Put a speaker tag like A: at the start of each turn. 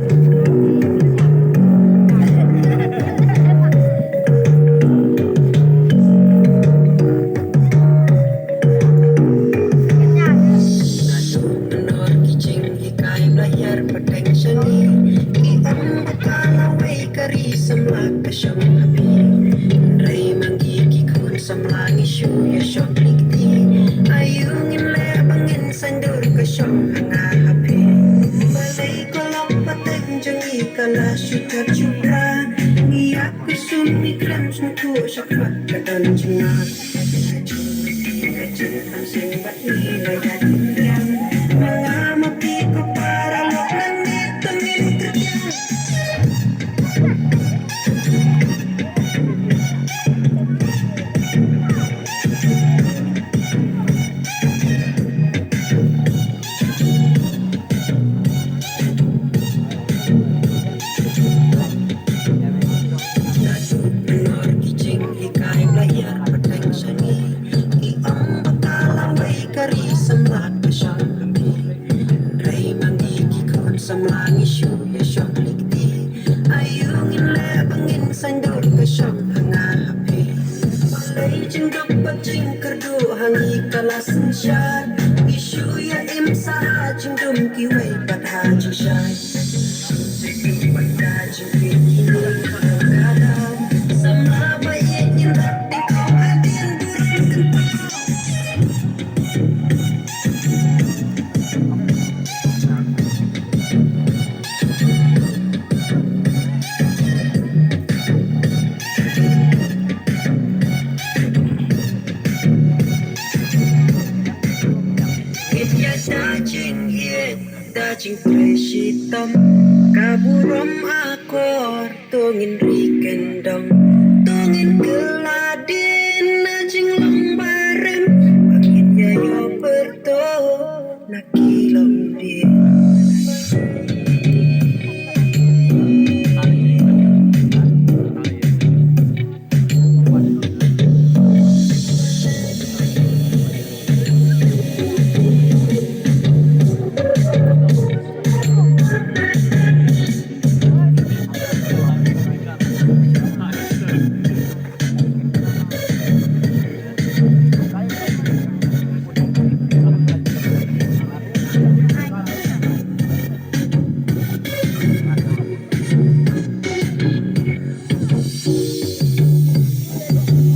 A: Menor kijing ikai belayar peteng seni I om bakalawai kari semlak kasyam habi Rai manggi kikun semlang isu ya syok likti Ayungin le bangin sandur kasyam hanga habi Balai kolok pateng jangi kala syutar cupra Niak kusum ikram suntu syakrat katan jengat Kajin tamsing bat nilai hatian Mengamati ko para lok langit tengin kerjaan Menor kijing ikai belayar peteng seni I om bakalawai kari semlak kasyam habi Rai manggi kikun semlang isu ya syok likti Ayungin le bangin sandur kasyam hanga habi Balai jengdok bajing kerdu hangi kalas syat Isu ya imsa jengdum kiwai pada jengsyat Pada jengkit kini kadang Sama baik nyentak di kau adin burung kentang Itya dajing hit, dajing presitam Kaburom akor, tungin rikendong Tungin keladin, najing long barem Angin yayo berto, nakilong di